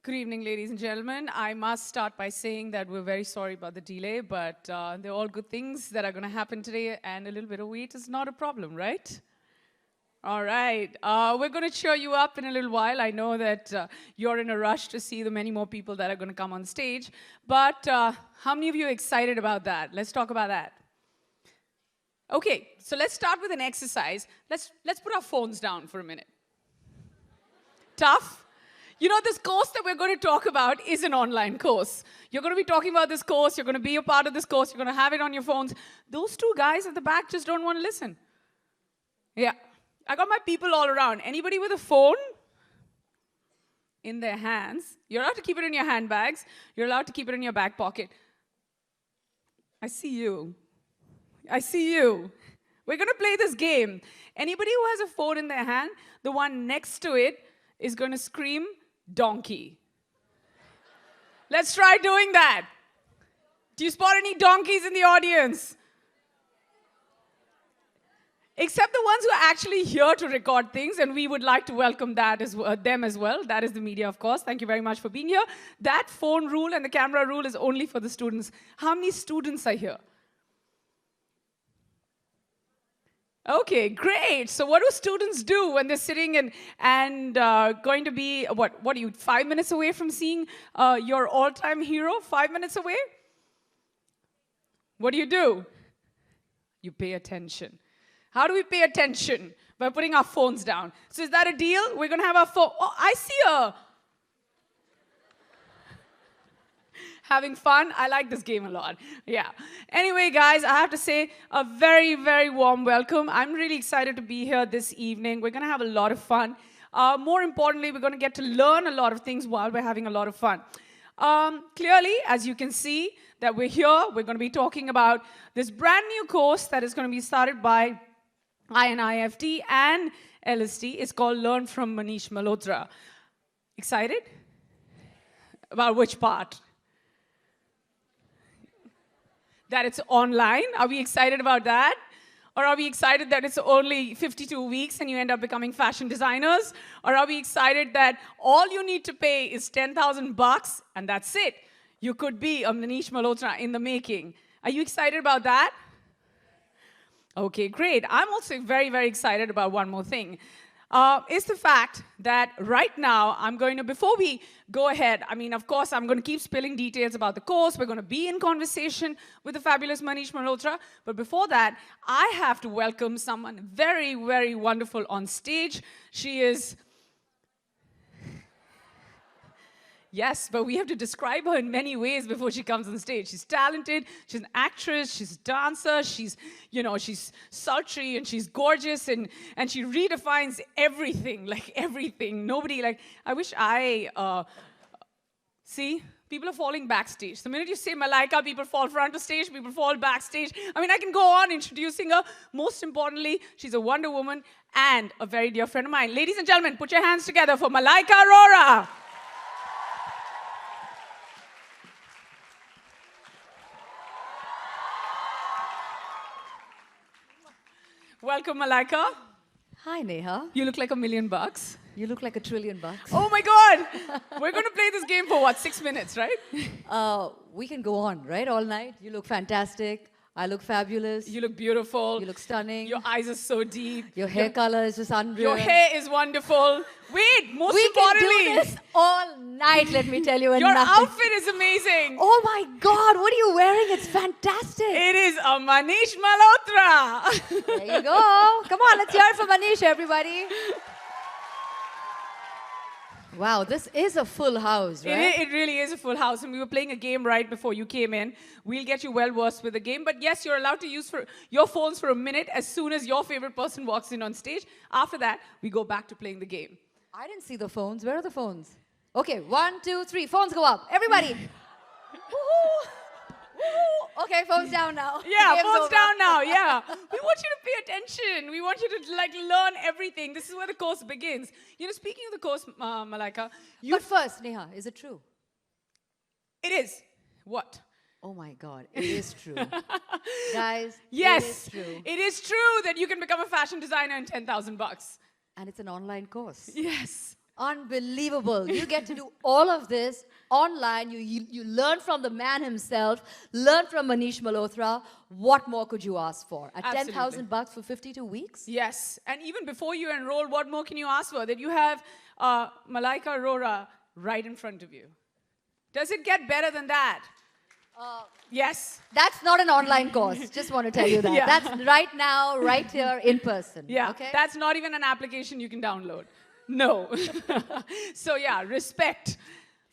Good evening, ladies and gentlemen. I must start by saying that we're very sorry about the delay, but they're all good things that are going to happen today, and a little bit of wait is not a problem, right? All right. We're going to cheer you up in a little while. I know that you're in a rush to see the many more people that are going to come on stage, but how many of you are excited about that? Let's talk about that. Okay, so let's start with an exercise. Let's put our phones down for a minute. Tough? You know, this course that we're going to talk about is an online course. You're going to be talking about this course. You're going to be a part of this course. You're going to have it on your phones. Those two guys at the back just don't want to listen. Yeah. I got my people all around. Anybody with a phone in their hands, you're allowed to keep it in your handbags. You're allowed to keep it in your back pocket. I see you. I see you. We're going to play this game. Anybody who has a phone in their hand, the one next to it is going to scream, donkey. Let's try doing that. Do you spot any donkeys in the audience? Except the ones who are actually here to record things, and we would like to welcome that them as well. That is the media, of course. Thank you very much for being here. That phone rule and the camera rule is only for the students. How many students are here? Okay, great. So what do students do when they're sitting and going to be, what are you, 5 minutes away from seeing your all-time hero? 5 minutes away? What do? You pay attention. How do we pay attention? By putting our phones down. So is that a deal? We're going to have our phone. Oh, I see her. Having fun. I like this game a lot. Yeah. Anyway, guys, I have to say a very, very warm welcome. I'm really excited to be here this evening. We're going to have a lot of fun. More importantly, we're going to get to learn a lot of things while we're having a lot of fun. Clearly, as you can see, that we're here. We're going to be talking about this brand new course that is going to be started by INIFT and LST. It's called Learn from Manish Malhotra. Excited? About which part? That it's online. Are we excited about that? Or are we excited that it's only 52 weeks and you end up becoming fashion designers? Or are we excited that all you need to pay is 10,000 bucks and that's it? You could be a Manish Malhotra in the making. Are you excited about that? Okay, great. I'm also very, very excited about one more thing. Is the fact that right now, I'm going to, before we go ahead, I mean, of course, I'm going to keep spilling details about the course. We're going to be in conversation with the fabulous Manish Malhotra. But before that, I have to welcome someone very, very wonderful on stage. She is... Yes, but we have to describe her in many ways before she comes on stage. She's talented, she's an actress, she's a dancer, she's sultry and she's gorgeous and she redefines everything, like everything. Nobody, like, I wish see? People are falling backstage. The minute you say Malaika, people fall front of stage, people fall backstage. I mean, I can go on introducing her. Most importantly, she's a Wonder Woman and a very dear friend of mine. Ladies and gentlemen, put your hands together for Malaika Arora. Welcome, Malaika. Hi, Neha. You look like $1 million. You look like $1 trillion. Oh my God! We're going to play this game for what, 6 minutes, right? We can go on, right? All night. You look fantastic. I look fabulous. You look beautiful. You look stunning. Your eyes are so deep. Your hair color is just unreal. Your hair is wonderful. Wait, most we importantly... We can do this all night, let me tell you. And your nothing. Outfit is amazing. Oh my God, what are you wearing? It's fantastic. It is a Manish Malhotra. There you go. Come on, let's hear it for Manish, everybody. Wow, this is a full house, right? It really is a full house. And we were playing a game right before you came in. We'll get you well versed with the game. But yes, you're allowed to use your phones for a minute as soon as your favorite person walks in on stage. After that, we go back to playing the game. I didn't see the phones. Where are the phones? Okay, 1, 2, 3. Phones go up. Everybody. Woohoo! Woohoo! Okay, phones down now. Yeah, phones down now, yeah. We want you to pay attention. We want you to learn everything. This is where the course begins. You know, speaking of the course, Malaika. But first, Neha, is it true? It is. What? Oh my God, it is true. Guys, yes, it is true. It is true that you can become a fashion designer in 10,000 bucks. And it's an online course. Yes. Unbelievable. You get to do all of this online. You learn from the man himself, learn from Manish Malhotra. What more could you ask for? At Absolutely. 10,000 bucks for 52 weeks? Yes. And even before you enroll, what more can you ask for? That you have Malaika Arora right in front of you. Does it get better than that? Yes. That's not an online course. Just want to tell you that. Yeah. That's right now, right here, in person. Yeah. Okay? That's not even an application you can download. No. So yeah, respect.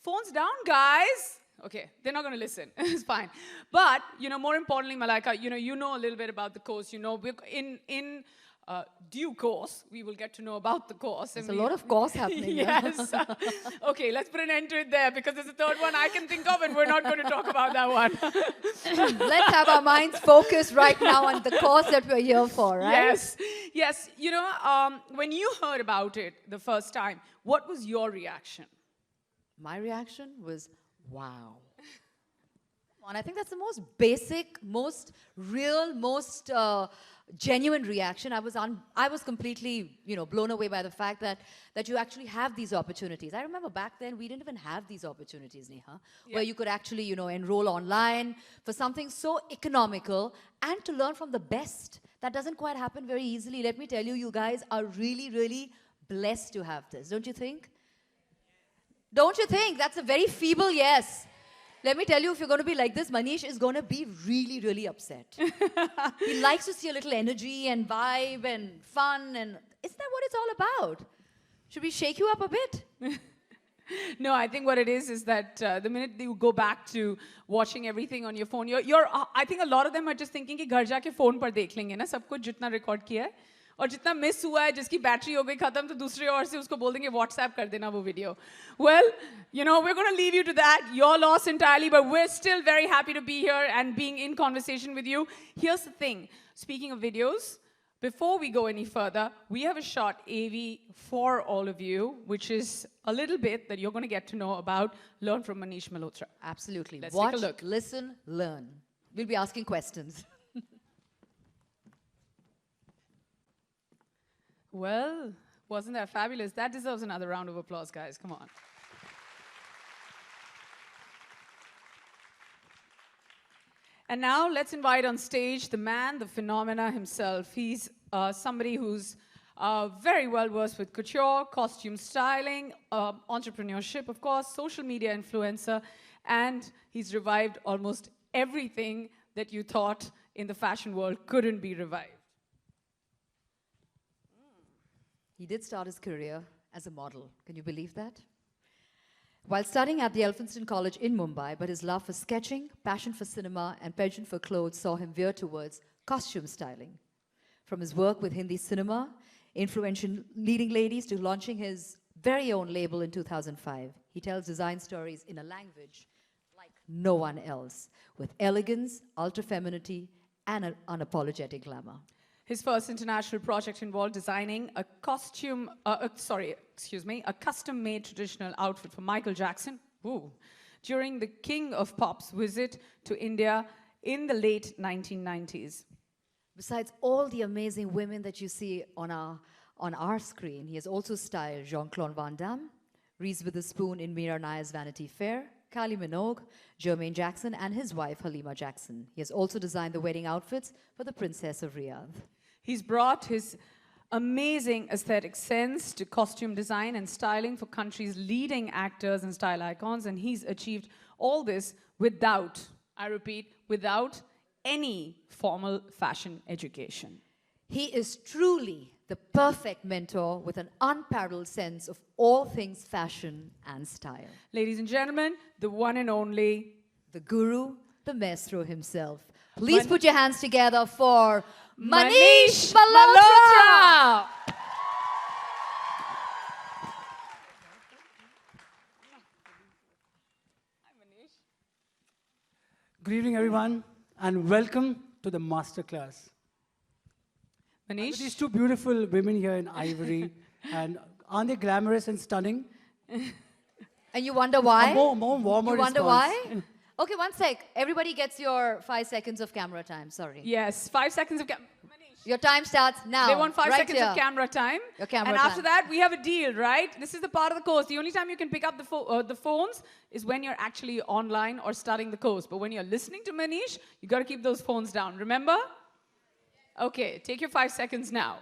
Phones down, guys. Okay, they're not going to listen. It's fine. But, more importantly, Malaika, you know a little bit about the course. In due course, we will get to know about the course. There's a lot of course happening. Yes. Okay, let's put an end to it there because there's a third one I can think of and we're not going to talk about that one. Let's have our minds focused right now on the course that we're here for, right? Yes. Yes. When you heard about it the first time, what was your reaction? My reaction was, wow. And I think that's the most basic, most real, most genuine reaction. I was completely, blown away by the fact that you actually have these opportunities. I remember back then we didn't even have these opportunities, Neha, where you could actually, enroll online for something so economical and to learn from the best. That doesn't quite happen very easily. Let me tell you, you guys are really, really blessed to have this, don't you think? Don't you think? That's a very feeble yes. Let me tell you, if you're going to be like this, Manish is going to be really, really upset. He likes to see a little energy and vibe and fun. And isn't that what it's all about? Should we shake you up a bit? No, I think what it is that the minute you go back to watching everything on your phone, I think a lot of them are just thinking कि घर जाके phone पर देख लेंगे ना सब कुछ जितना record किया है और जितना miss हुआ है जिसकी battery हो गई खत्म तो दूसरे ओर से उसको बोल देंगे WhatsApp कर देना वो video. Well, we're going to leave you to that. Your loss entirely, but we're still very happy to be here and being in conversation with you. Here's the thing. Speaking of videos, before we go any further, we have a short AV for all of you, which is a little bit that you're going to get to know about, learn from Manish Malhotra. Absolutely. Let's Watch, take a look. Listen, learn. We'll be asking questions. Well, wasn't that fabulous? That deserves another round of applause, guys. Come on. And now let's invite on stage the man, the phenomena himself. He's somebody who's very well versed with couture, costume styling, entrepreneurship, of course, social media influencer, and he's revived almost everything that you thought in the fashion world couldn't be revived. He did start his career as a model. Can you believe that? While studying at the Elphinstone College in Mumbai, but his love for sketching, passion for cinema, and penchant for clothes saw him veer towards costume styling. From his work with Hindi cinema, influential leading ladies, to launching his very own label in 2005, he tells design stories in a language like no one else, with elegance, ultra-femininity, and an unapologetic glamour. His first international project involved designing a custom-made traditional outfit for Michael Jackson during the King of Pop's visit to India in the late 1990s. Besides all the amazing women that you see on our screen, he has also styled Jean-Claude Van Damme, Reese Witherspoon in Meera Nair's Vanity Fair, Kylie Minogue, Jermaine Jackson, and his wife Halima Jackson. He has also designed the wedding outfits for the Princess of Riyadh. He's brought his amazing aesthetic sense to costume design and styling for country's leading actors and style icons, and he's achieved all this without, I repeat, without any formal fashion education. He is truly the perfect mentor with an unparalleled sense of all things fashion and style. Ladies and gentlemen, the one and only, the guru, the maestro himself. Please put your hands together for Manish Malhotra! Good evening, everyone, and welcome to the masterclass. Manish? These two beautiful women here in ivory, and aren't they glamorous and stunning? And you wonder why? A more warmer You wonder response. why? Okay, one sec. Everybody gets your 5 seconds of camera time. Sorry. Yes, 5 seconds of Manish. Your time starts now. They want 5 right seconds here. of camera time. Your camera and time. after that, we have a deal, right? This is the part of the course. The only time you can pick up the phones is when you're actually online or starting the course. But when you're listening to Manish, you got to keep those phones down. Remember? Okay, take your 5 seconds now.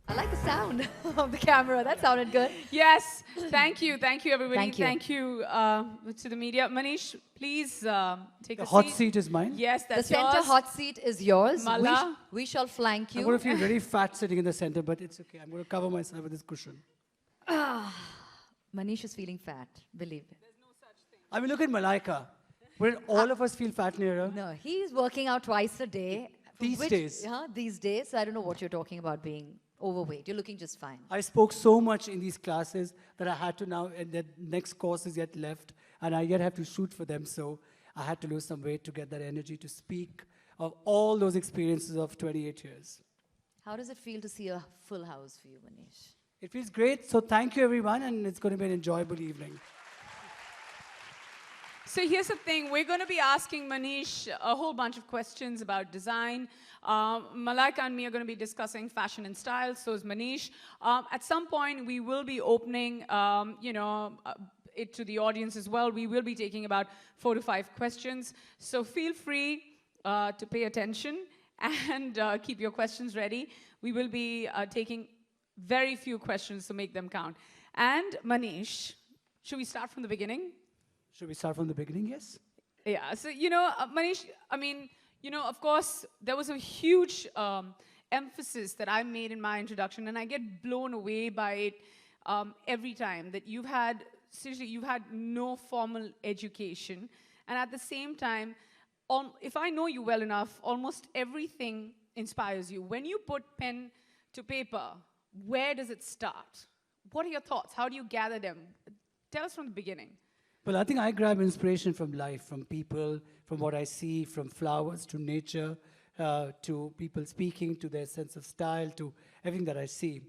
I like the sound of the camera. That sounded good. Yes, thank you, everybody. Thank you. Thank you to the media. Manish, please take The a hot seat. seat is mine. Yes, The that's center yours. hot seat is yours. Mala. We shall flank I'm going you. to feel very fat sitting in the center, but it's okay. I'm going to cover myself with this cushion. Manish is feeling fat, believe it. I mean, look at Malaika. Where all of us feel fat near her. No, he's working out twice a day. These days. These days. So I don't know what you're talking about being overweight. You're looking just fine. I spoke so much in these classes that I had to now, and the next course is yet left, and I yet have to shoot for them, so I had to lose some weight to get that energy to speak of all those experiences of 28 years. How does it feel to see a full house for you, Manish? It feels great, so thank you everyone, and it's going to be an enjoyable evening. So here's the thing. We're going to be asking Manish a whole bunch of questions about design. Malaika and me are going to be discussing fashion and style. So is Manish. At some point, we will be opening, it to the audience as well. We will be taking about 4 to 5 questions. So feel free to pay attention and keep your questions ready. We will be taking very few questions to make them count. And Manish, should we start from the beginning? Should we start from the beginning? Yes. Yeah, so, Manish, of course, there was a huge emphasis that I made in my introduction, and I get blown away by it every time, that you've had no formal education, and at the same time, if I know you well enough, almost everything inspires you. When you put pen to paper, where does it start? What are your thoughts? How do you gather them? Tell us from the beginning. Well, I think I grab inspiration from life, from people, from what I see, from flowers to nature, to people speaking, to their sense of style, to everything that I see.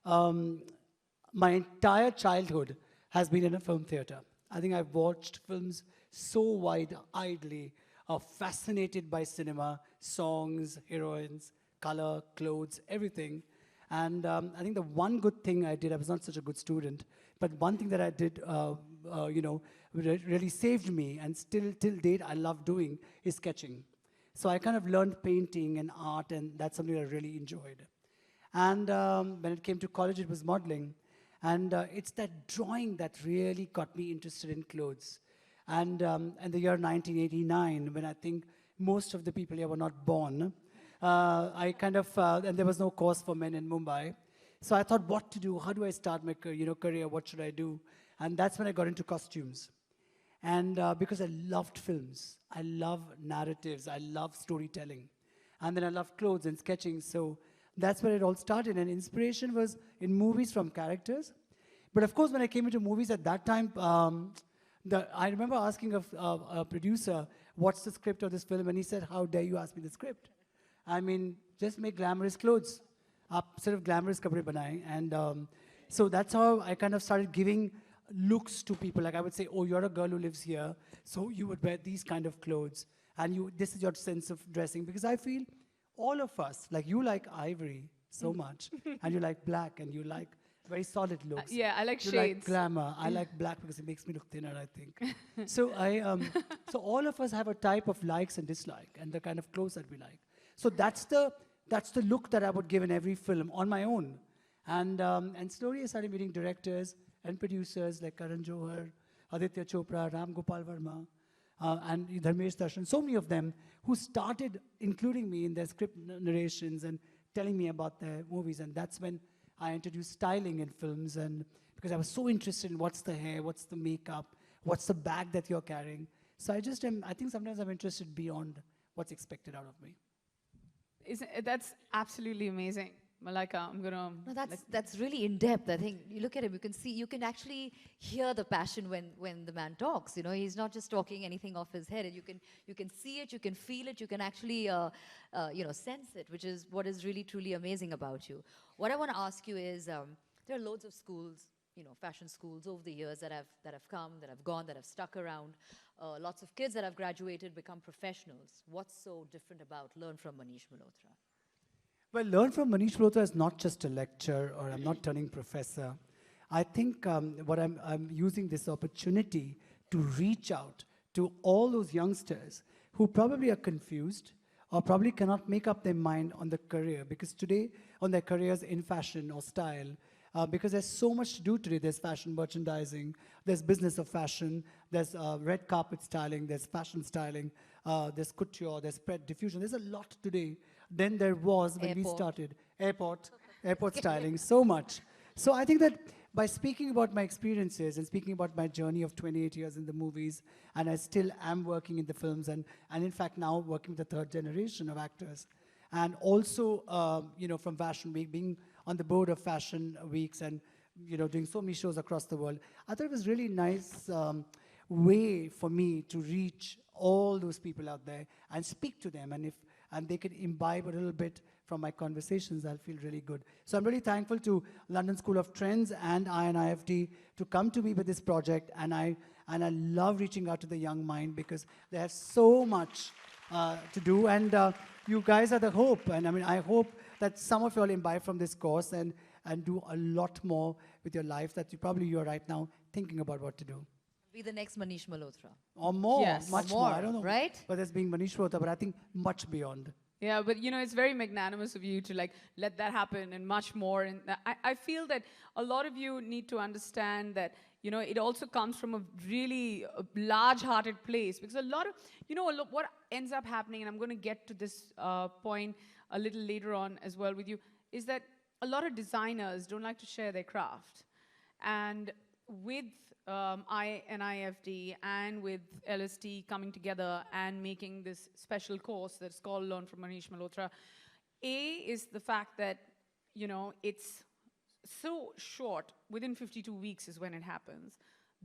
My entire childhood has been in a film theater. I think I've watched films so wide-eyedly, fascinated by cinema, songs, heroines, color, clothes, everything. And I think the one good thing I did, I was not such a good student, but one thing that I did, really saved me, and still till date I love doing, is sketching. So I kind of learned painting and art, and that's something I really enjoyed. And when it came to college, it was modeling. And it's that drawing that really got me interested in clothes. And in the year 1989, when I think most of the people here were not born, and there was no course for men in Mumbai. So I thought, what to do? How do I start my career? What should I do? And that's when I got into costumes. And because I loved films, I love narratives, I love storytelling. And then I loved clothes and sketching. So that's where it all started. And inspiration was in movies from characters. But of course, when I came into movies at that time, I remember asking a producer, what's the script of this film? And he said, how dare you ask me the script? I mean, just make glamorous clothes. Sort of glamorous kapde banaye. And so that's how I kind of started giving looks to people. Like I would say, oh, you're a girl who lives here, so you would wear these kind of clothes. And this is your sense of dressing. Because I feel all of us, like you like ivory so much, and you like black, and you like very solid looks. Yeah, I like you shades. Like glamour. I like black because it makes me look thinner, I think. So so all of us have a type of likes and dislike, and the kind of clothes that we like. So that's the look that I would give in every film on my own. And slowly I started meeting directors and producers like Karan, Johar, Aditya Chopra, Ram Gopal Verma, and Dharmesh Darshan, so many of them who started including me in their script narrations and telling me about their movies. And that's when I introduced styling in films, and because I was so interested in what's the hair, what's the makeup, what's the bag that you're carrying. So I think sometimes I'm interested beyond what's expected out of me. That's absolutely amazing. Malaika, I'm gonna. No, that's really in depth. I think you look at him, you can actually hear the passion when the man talks. You know, he's not just talking anything off his head. You can see it, you can feel it, you can actually sense it, which is what is really truly amazing about you. What I want to ask you is, there are loads of schools, fashion schools over the years that have come, that have gone, that have stuck around. Lots of kids that have graduated become professionals. What's so different about Learn from Manish Malhotra? Well, Learn from Manish Malhotra is not just a lecture, or I'm not turning professor. I think what I'm using this opportunity to reach out to all those youngsters who probably are confused or probably cannot make up their mind on the career, because today, on their careers in fashion or style, because there's so much to do today. There's fashion merchandising, there's business of fashion, there's red carpet styling, there's fashion styling, there's couture, there's spread diffusion. There's a lot today than there was when we started. Airport styling, so much. So I think that by speaking about my experiences and speaking about my journey of 28 years in the movies, and I still am working in the films, and in fact now working with the third generation of actors, and also from Fashion Week, being on the board of Fashion Weeks, and doing so many shows across the world, I thought it was really nice way for me to reach all those people out there and speak to them, and they could imbibe a little bit from my conversations, I'll feel really good. So I'm really thankful to London School of Trends and INIFT to come to me with this project, and I love reaching out to the young mind because they have so much to do, and you guys are the hope, and I hope that some of you all imbibe from this course and do a lot more with your life that you are right now thinking about what to do. Be the next Manish Malhotra. Or more, Yes. much Or more. more, I don't know right? whether it's being Manish Malhotra, but I think much beyond. Yeah, but it's very magnanimous of you to let that happen and much more. And I feel that a lot of you need to understand that it also comes from a really large-hearted place, because a lot of what ends up happening, and I'm going to get to this point a little later on as well with you, is that a lot of designers don't like to share their craft, and with INIFD and with LST coming together and making this special course that's called Learn from Manish Malhotra, A is the fact that, it's so short, within 52 weeks is when it happens.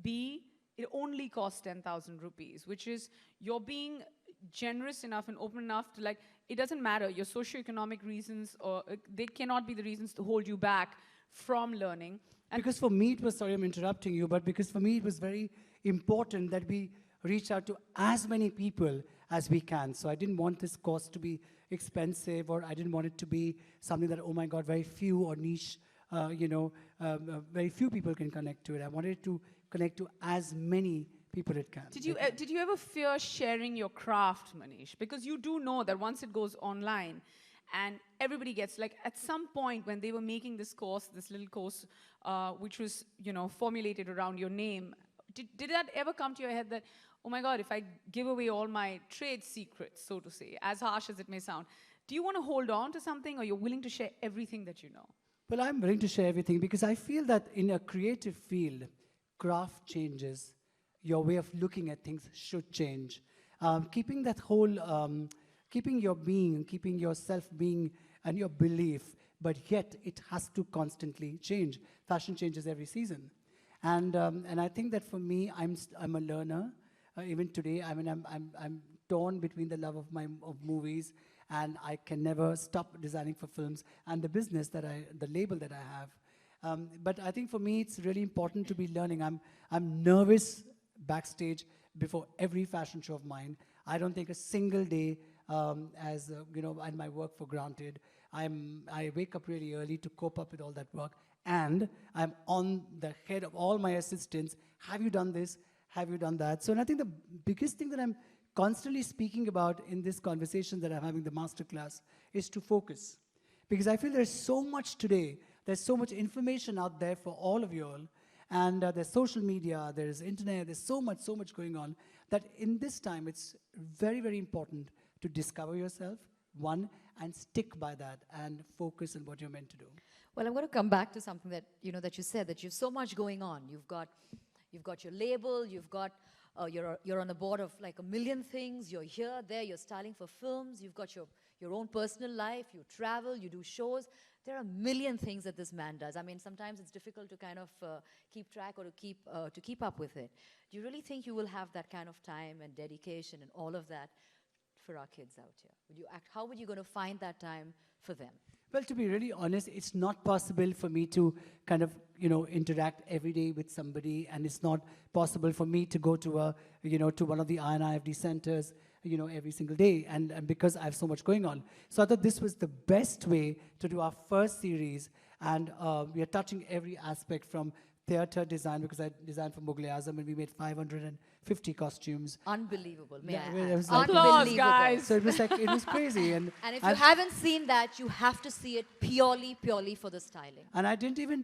B, it only costs 10,000 rupees, which is you're being generous enough and open enough to it doesn't matter, your socioeconomic reasons, or they cannot be the reasons to hold you back from learning. And because for me, it was, sorry I'm interrupting you, but because for me it was very important that we reach out to as many people as we can. So I didn't want this course to be expensive, or I didn't want it to be something that, oh my God, very few or niche, very few people can connect to it. I wanted it to connect to as many people it can. did you ever fear sharing your craft, Manish? Because you do know that once it goes online, and everybody gets, at some point when they were making this course, this little course, which was, formulated around your name, did that ever come to your head that, oh my God, if I give away all my trade secrets, so to say, as harsh as it may sound, do you want to hold on to something, or you're willing to share everything that you know? Well, I'm willing to share everything because I feel that in a creative field, craft changes, your way of looking at things should change. Keeping that whole, keeping your being, keeping yourself being and your belief, but yet it has to constantly change. Fashion changes every season. And I think that for me, I'm a learner. Even today, I'm torn between the love of movies, and I can never stop designing for films, and the business the label that I have. But I think for me, it's really important to be learning. I'm nervous backstage before every fashion show of mine. I don't take a single day and my work for granted. I wake up really early to cope up with all that work, and I'm on the head of all my assistants. Have you done this? Have you done that? So, and I think the biggest thing that I'm constantly speaking about in this conversation that I'm having, the masterclass, is to focus. Because I feel there's so much today, there's so much information out there for all of you all, and there's social media, there's internet, there's so much going on, that in this time it's very, very important to discover yourself, one, and stick by that and focus on what you're meant to do. Well, I'm going to come back to something that that you said, that you've so much going on. You've got your label, you've got you're on the board of like a million things. You're here, there, you're styling for films. You've got your own personal life. You travel, you do shows. There are a million things that this man does. I mean, sometimes it's difficult to kind of keep track or to keep up with it. Do you really think you will have that kind of time and dedication and all of that for our kids out here? How would you going to find that time for them? Well, to be really honest, it's not possible for me to kind of, interact every day with somebody, and it's not possible for me to go to to one of the INIFD centers, every single day, and because I have so much going on. So I thought this was the best way to do our first series, and we are touching every aspect from theatre design, because I designed for Mughal Azam, and we made 550 costumes. Unbelievable, may Yeah, I well, add. it was like- Applause, Unbelievable. guys. So it was like, it was crazy. And And if you I've- haven't seen that, you have to see it purely for the styling. And I didn't even,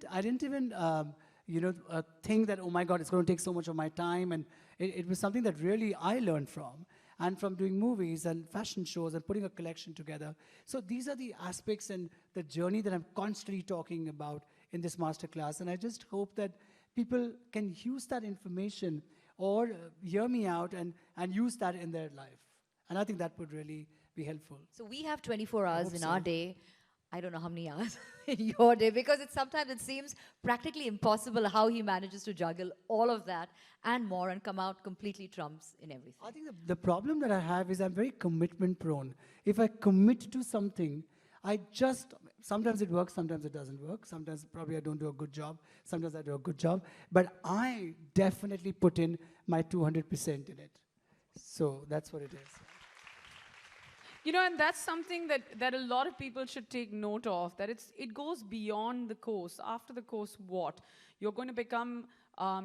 think that, oh my God, it's going to take so much of my time. And it was something that really I learned from. And from doing movies and fashion shows and putting a collection together. So these are the aspects and the journey that I'm constantly talking about in this masterclass. And I just hope that people can use that information or hear me out and use that in their life. And I think that would really be helpful. So we have 24 hours hope in so. our day. I don't know how many hours in your day, because sometimes it seems practically impossible how he manages to juggle all of that and more and come out completely trumps in everything. I think the problem that I have is I'm very commitment prone. If I commit to something, sometimes it works, sometimes it doesn't work. Sometimes probably I don't do a good job. Sometimes I do a good job. But I definitely put in my 200% in it. So that's what it is. And that's something that a lot of people should take note of, that it goes beyond the course. After the course, what? You're going to become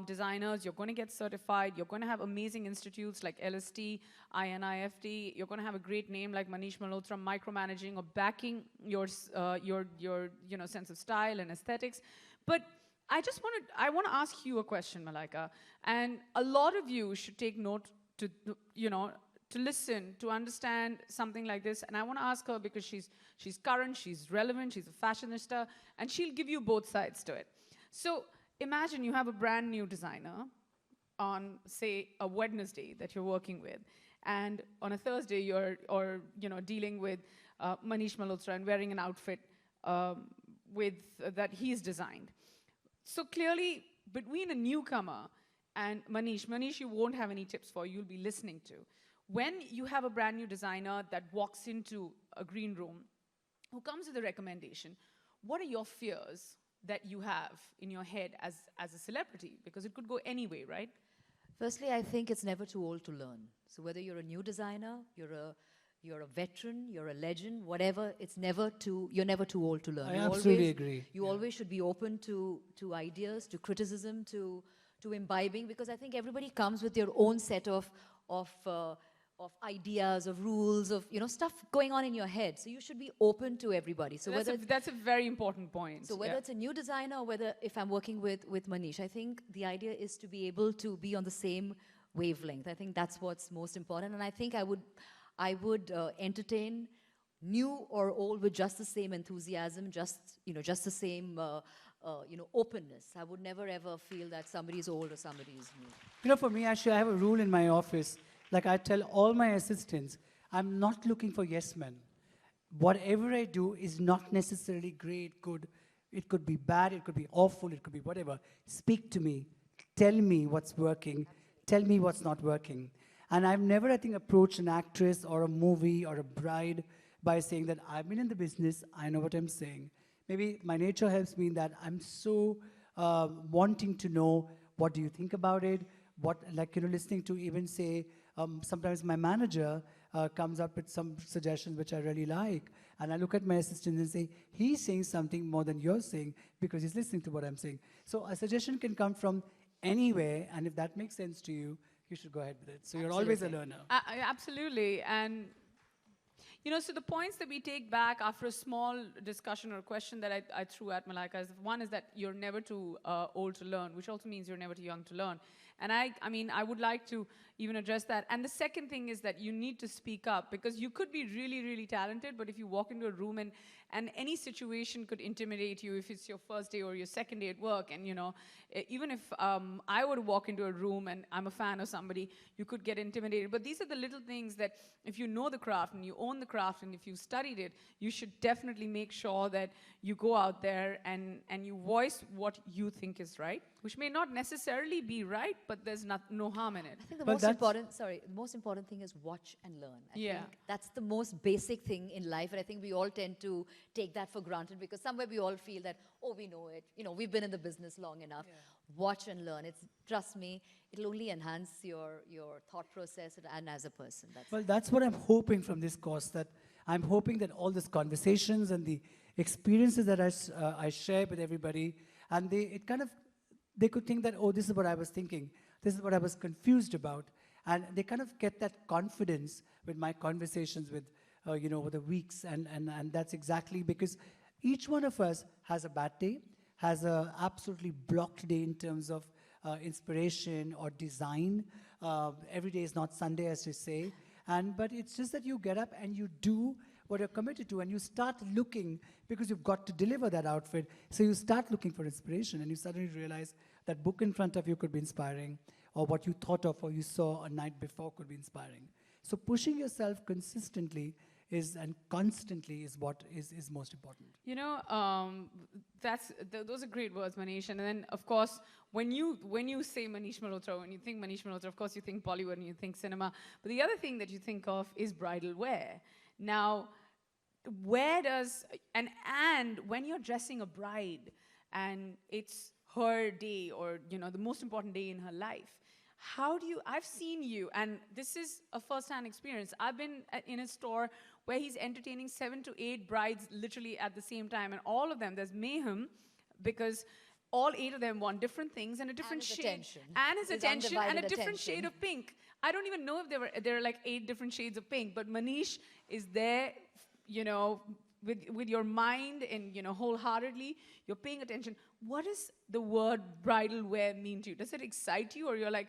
designers, you're going to get certified, you're going to have amazing institutes like LST, INIFT, you're going to have a great name like Manish Malhotra micromanaging or backing your sense of style and aesthetics. But I want to ask you a question, Malaika, and a lot of you should take note to listen, to understand something like this. And I want to ask her because she's current, she's relevant, she's a fashionista, and she'll give you both sides to it. So imagine you have a brand new designer on, say, a Wednesday that you're working with, and on a Thursday you're dealing with Manish Malhotra and wearing an outfit that he's designed. So clearly, between a newcomer and Manish, you won't have any tips for, you'll be listening to. When you have a brand new designer that walks into a green room, who comes with a recommendation, what are your fears that you have in your head as a celebrity? Because it could go any way, right? Firstly, I think it's never too old to learn. So whether you're a new designer, you're a veteran, you're a legend, whatever, you're never too old to learn. I absolutely agree. You always should be open to ideas, to criticism, to imbibing, because I think everybody comes with their own set of ideas, of rules, of stuff going on in your head. So you should be open to everybody. So that's a very important point. So whether it's a new designer or whether if I'm working with Manish, I think the idea is to be able to be on the same wavelength. I think that's what's most important. And I think I would entertain new or old with just the same enthusiasm, just the same openness. I would never ever feel that somebody is old or somebody is new. For me, actually, I have a rule in my office. Like I tell all my assistants, I'm not looking for yes men. Whatever I do is not necessarily great, good. It could be bad, it could be awful, it could be whatever. Speak to me. Tell me what's working. Tell me what's not working. And I've never, I think, approached an actress or a movie or a bride by saying that I've been in the business, I know what I'm saying. Maybe my nature helps me in that I'm so wanting to know what do you think about it, listening to even say, sometimes my manager comes up with some suggestions which I really like. And I look at my assistant and say, he's saying something more than you're saying because he's listening to what I'm saying. So a suggestion can come from anywhere, and if that makes sense to you, you should go ahead with it. So you're always a learner. Absolutely. And so the points that we take back after a small discussion or question that I threw at Malaika is, one is that you're never too old to learn, which also means you're never too young to learn. And I would like to even address that. And the second thing is that you need to speak up, because you could be really, really talented, but if you walk into a room and any situation could intimidate you, if it's your first day or your second day at work, and even if I were to walk into a room and I'm a fan of somebody, you could get intimidated. But these are the little things that if you know the craft and you own the craft and if you've studied it, you should definitely make sure that you go out there and you voice what you think is right, which may not necessarily be right, but there's no harm in it. I think the most important thing is watch and learn. I think that's the most basic thing in life, and I think we all tend to take that for granted because somewhere we all feel that, oh, we know it. You know, we've been in the business long enough. Watch and learn. Trust me, it'll only enhance your thought process and as a person. Well, that's what I'm hoping from this course, that I'm hoping that all these conversations and the experiences that I share with everybody, and they could think that, oh, this is what I was thinking. This is what I was confused about. And they kind of get that confidence with my conversations with, over the weeks. And that's exactly because each one of us has a bad day, has a absolutely blocked day in terms of inspiration or design. Every day is not Sunday, as they say. But it's just that you get up and you do what you're committed to, and you start looking, because you've got to deliver that outfit. So you start looking for inspiration, and you suddenly realize that book in front of you could be inspiring, or what you thought of or you saw a night before could be inspiring. So pushing yourself consistently and constantly is what is most important. You know, those are great words, Manish. And then, of course, when you say Manish Malhotra, when you think Manish Malhotra, of course you think Bollywood and you think cinema. But the other thing that you think of is bridal wear. Now, where does and when you're dressing a bride and it's her day, or the most important day in her life, I've seen you, and this is a first-hand experience. I've been in a store where he's entertaining 7 to 8 brides literally at the same time, and all of them, there's mayhem, because all 8 of them want different things and a different shade. And his attention and a different shade of pink. I don't even know if there are like 8 different shades of pink, but Manish is there, with your mind and wholeheartedly, you're paying attention. What does the word bridal wear mean to you? Does it excite you, or you're like,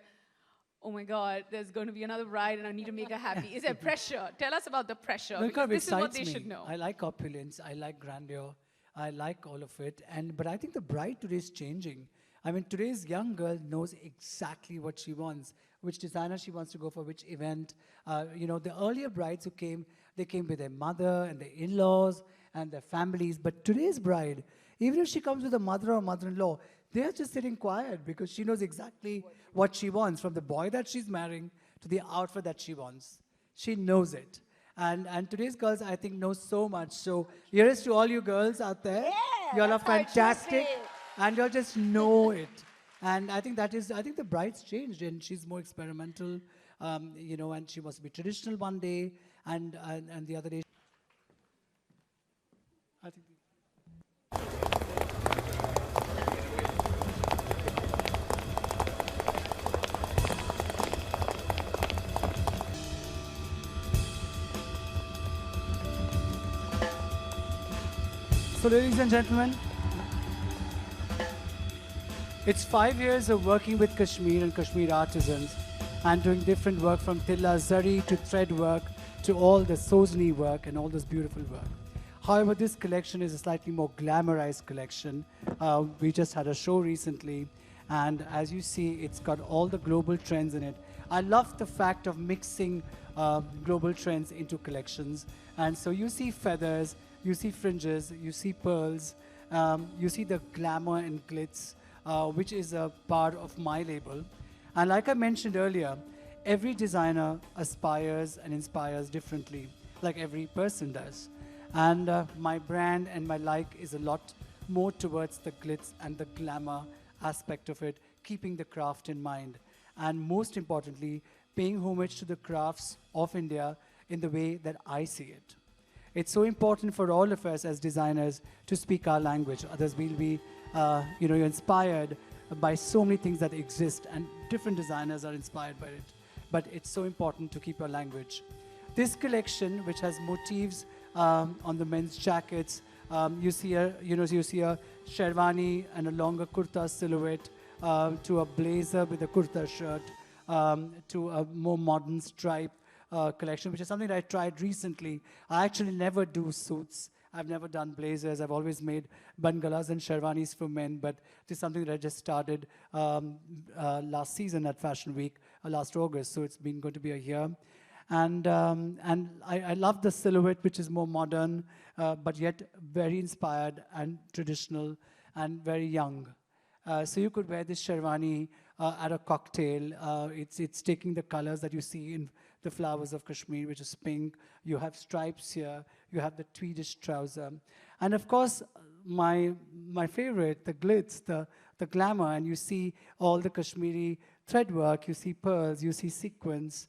oh my God, there's going to be another bride and I need to make her happy? Is there pressure? Tell us about the pressure. No, Because this is what they me. should know. I like opulence. I like grandeur. I like all of it. But I think the bride today is changing. I mean, today's young girl knows exactly what she wants, which designer she wants to go for, which event. The earlier brides who came, they came with their mother and their in-laws and their families. But today's bride, even if she comes with a mother or mother-in-law, they're just sitting quiet because she knows exactly what she wants, from the boy that she's marrying to the outfit that she wants. She knows it. And today's girls, I think, know so much. So here's to all you girls out there. Yeah, Y'all are fantastic. And you'll just know it. And I think the bride's changed, and she's more experimental, and she wants to be traditional one day, and the other day. I think. So, ladies and gentlemen, it's 5 years of working with Kashmir and Kashmir artisans and doing different work, from tilla zari to thread work to all the Sozni work and all this beautiful work. However, this collection is a slightly more glamorized collection. We just had a show recently, and as you see, it's got all the global trends in it. I love the fact of mixing global trends into collections. And so you see feathers, you see fringes, you see pearls, you see the glamour and glitz, which is a part of my label. And like I mentioned earlier, every designer aspires and inspires differently, like every person does. And my brand and my like is a lot more towards the glitz and the glamour aspect of it, keeping the craft in mind. And most importantly, paying homage to the crafts of India in the way that I see it. It's so important for all of us as designers to speak our language. Others will be, you're inspired by so many things that exist, and different designers are inspired by it. But it's so important to keep your language. This collection, which has motifs on the men's jackets, you see a sherwani and a longer kurta silhouette, to a blazer with a kurta shirt, to a more modern stripe collection, which is something that I tried recently. I actually never do suits. I've never done blazers. I've always made bangalas and sherwanis for men, but this is something that I just started last season at Fashion Week, last August, so it's been going to be a year. And I love the silhouette, which is more modern, but yet very inspired and traditional and very young. So you could wear this sherwani at a cocktail. It's taking the colors that you see in the flowers of Kashmir, which is pink. You have stripes here. you have the tweedish trouser. And of course, my favorite, the glitz, the glamour, and you see all the Kashmiri thread work, you see pearls, you see sequins,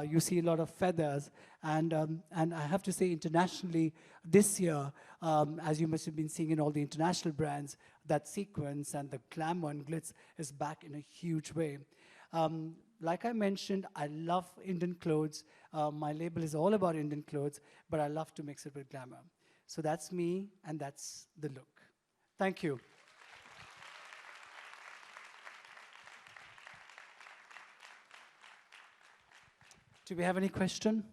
you see a lot of feathers. And I have to say, internationally, this year, as you must have been seeing in all the international brands, that sequence and the glamour and glitz is back in a huge way. Like I mentioned, I love Indian clothes. My label is all about Indian clothes, but I love to mix it with glamour. So that's me, and that's the look. Thank you. Do we have any question?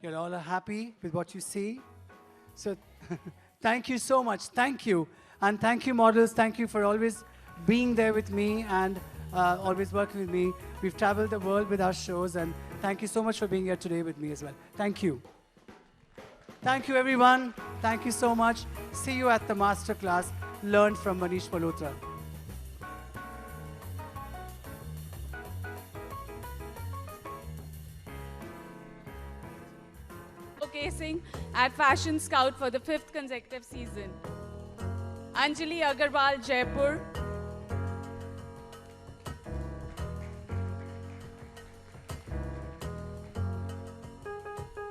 You all are happy with what you see? So thank you so much. Thank you. And thank you, models. Thank you for always being there with me and always working with me. We've traveled the world with our shows, and thank you so much for being here today with me as well. Thank you. Thank you, everyone. Thank you so much. See you at the masterclass. Learn from Manish Malhotra. Showcasing at Fashion Scout for the 5th consecutive season. Anjali Agarwal, Jaipur.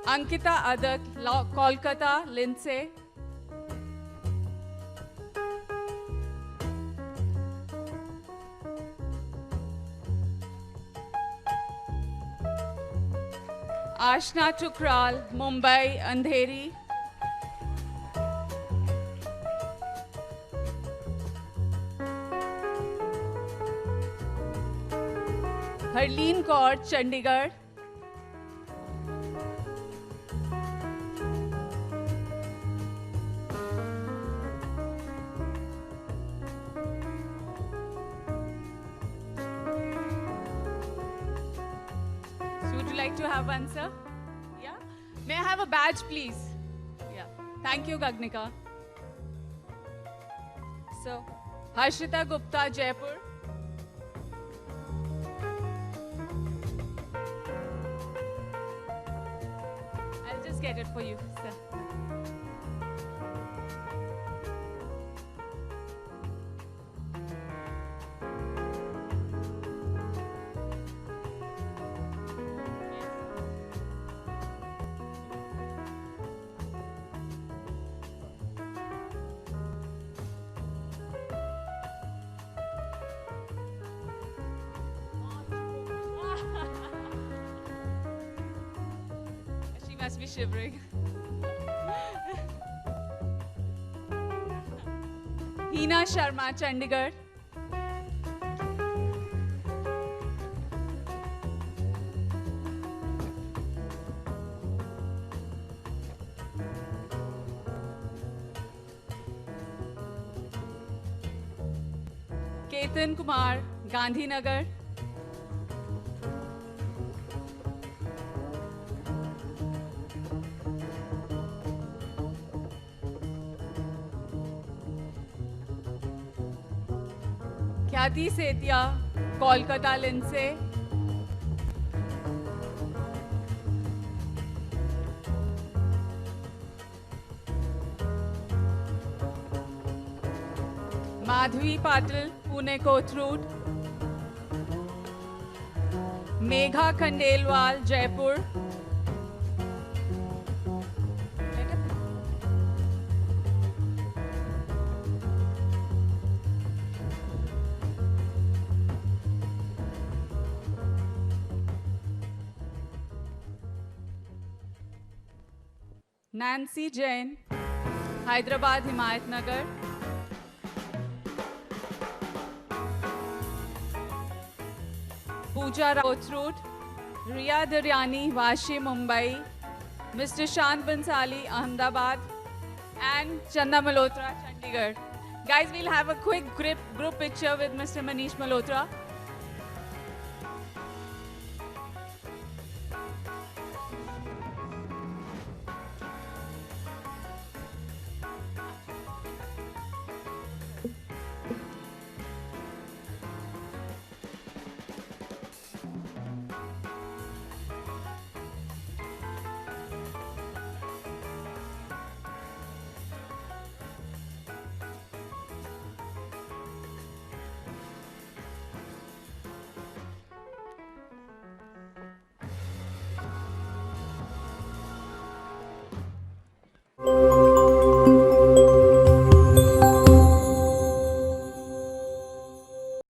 Ankita Adak, Kolkata, Lindsay. Ashna Chukral, Mumbai, Andheri. Harleen Kaur, Chandigarh. Would you like to have one, sir? Yeah? May I have a badge, please? Yeah. Thank you, Gagnika. So, Harshita Gupta, Jaipur. I'll just get it for you, sir. She must be shivering. Hina Sharma, Chandigarh. Ketan Kumar, Gandhinagar. Khyati Setia, Kolkata, Lindsay. Madhvi Patil, Pune Kothurud. Megha Khandelwal, Jaipur. Nancy Jain, Hyderabad, Himayatnagar. Pooja Kothurud, Riya Daryani, Vashi, Mumbai. Mr. Shant Bansali, Ahmedabad. And Chanda Malhotra, Chandigarh. Guys, we'll have a quick group picture with Mr. Manish Malhotra.